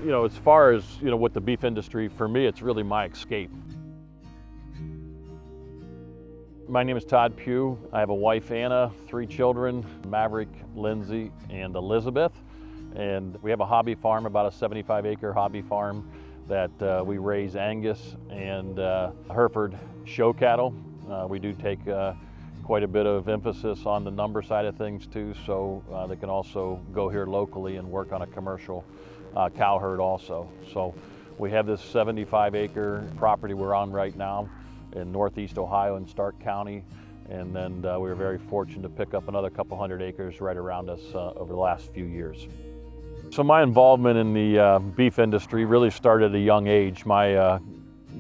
as far as, with the beef industry, for me, it's really my escape. My name is Todd Pugh. I have a wife, Anna, 3 children, Maverick, Lindsay, and Elizabeth. And we have a hobby farm, about a 75-acre hobby farm that we raise Angus and Hereford show cattle. We do take quite a bit of emphasis on the number side of things too, so they can also go here locally and work on a commercial cow herd also. So we have this 75-acre property we're on right now in northeast Ohio in Stark County, and then we were very fortunate to pick up another couple hundred acres right around us over the last few years. So my involvement in the beef industry really started at a young age. My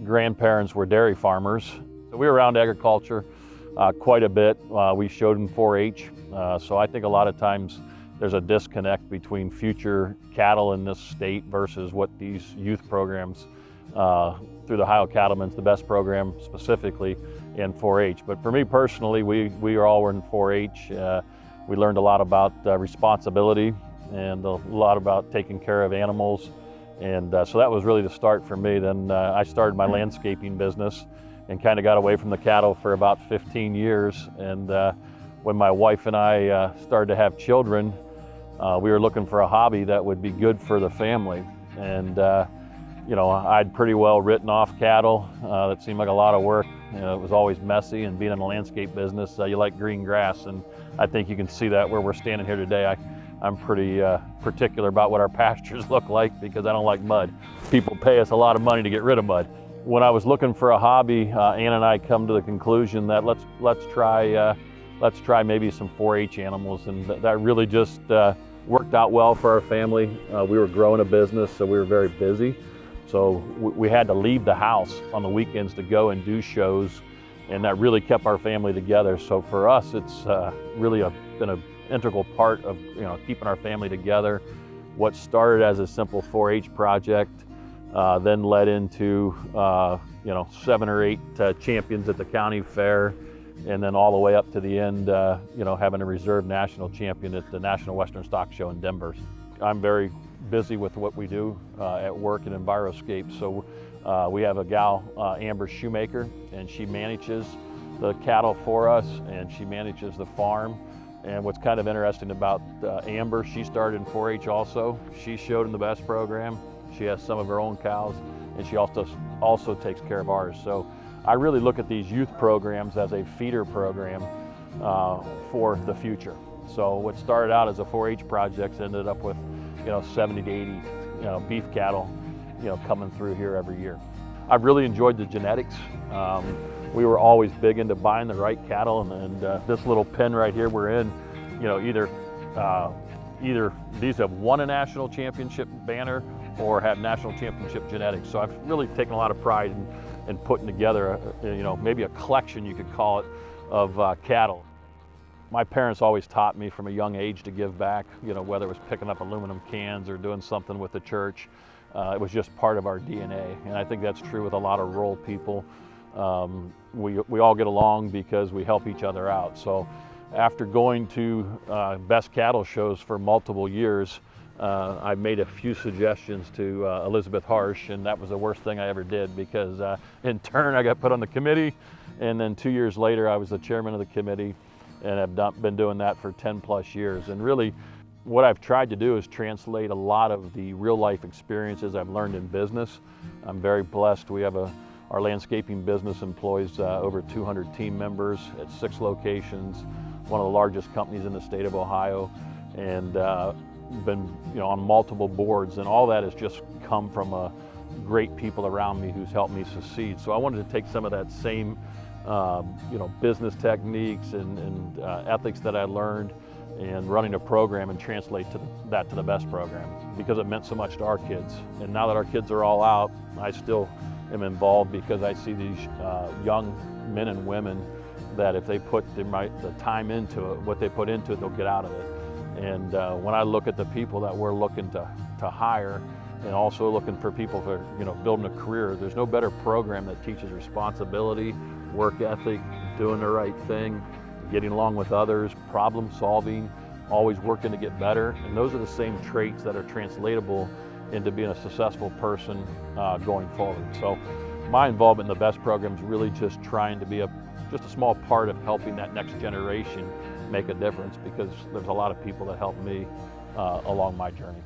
grandparents were dairy farmers, so we were around agriculture quite a bit. We showed in 4-H, so I think a lot of times there's a disconnect between future cattle in this state versus what these youth programs through the Ohio Cattlemen's, the best program specifically in 4-H. But for me personally, we all were in 4-H. We learned a lot about responsibility and a lot about taking care of animals. And so that was really the start for me. Then I started my landscaping business and kind of got away from the cattle for about 15 years. And when my wife and I started to have children, we were looking for a hobby that would be good for the family. And I'd pretty well written off cattle. That seemed like a lot of work. It was always messy, and being in the landscape business, you like green grass, and I think you can see that where we're standing here today. I'm pretty particular about what our pastures look like because I don't like mud. People pay us a lot of money to get rid of mud. When I was looking for a hobby, Ann and I come to the conclusion that let's try maybe some 4-H animals, and that really just worked out well for our family. We were growing a business, so we were very busy. So we had to leave the house on the weekends to go and do shows, and that really kept our family together. So for us, it's really been an integral part of keeping our family together. What started as a simple 4-H project then led into 7 or 8 champions at the county fair, and then all the way up to the end, having a reserve national champion at the National Western Stock Show in Denver. I'm very busy with what we do at work in Enviroscape. So we have a gal, Amber Shoemaker, and she manages the cattle for us, and she manages the farm. And what's kind of interesting about Amber, she started in 4-H also. She showed in the best program. She has some of her own cows, and she also takes care of ours. So I really look at these youth programs as a feeder program for the future. So what started out as a 4-H project ended up with 70 to 80 beef cattle coming through here every year. I've really enjoyed the genetics. We were always big into buying the right cattle, and this little pen right here we're in, either these have won a national championship banner or have national championship genetics. So I've really taken a lot of pride in putting together maybe a collection, you could call it, of cattle. My parents always taught me from a young age to give back, whether it was picking up aluminum cans or doing something with the church. It was just part of our DNA, and I think that's true with a lot of rural people. We all get along because we help each other out. So after going to best cattle shows for multiple years, I made a few suggestions to Elizabeth Harsh, and that was the worst thing I ever did because in turn I got put on the committee, and then 2 years later I was the chairman of the committee, and have been doing that for 10 plus years. And really what I've tried to do is translate a lot of the real life experiences I've learned in business. I'm very blessed. We have our landscaping business employs over 200 team members at 6 locations, one of the largest companies in the state of Ohio, and been on multiple boards, and all that has just come from great people around me who's helped me succeed. So I wanted to take some of that same business techniques and ethics that I learned and running a program and translate that to the best program, because it meant so much to our kids. And now that our kids are all out, I still am involved because I see these young men and women that if they put the time into it, what they put into it, they'll get out of it. And when I look at the people that we're looking to hire, and also looking for people for building a career, there's no better program that teaches responsibility, work ethic, doing the right thing, getting along with others, problem solving, always working to get better. And those are the same traits that are translatable into being a successful person going forward. So my involvement in the BEST program is really just trying to be just a small part of helping that next generation make a difference, because there's a lot of people that helped me along my journey.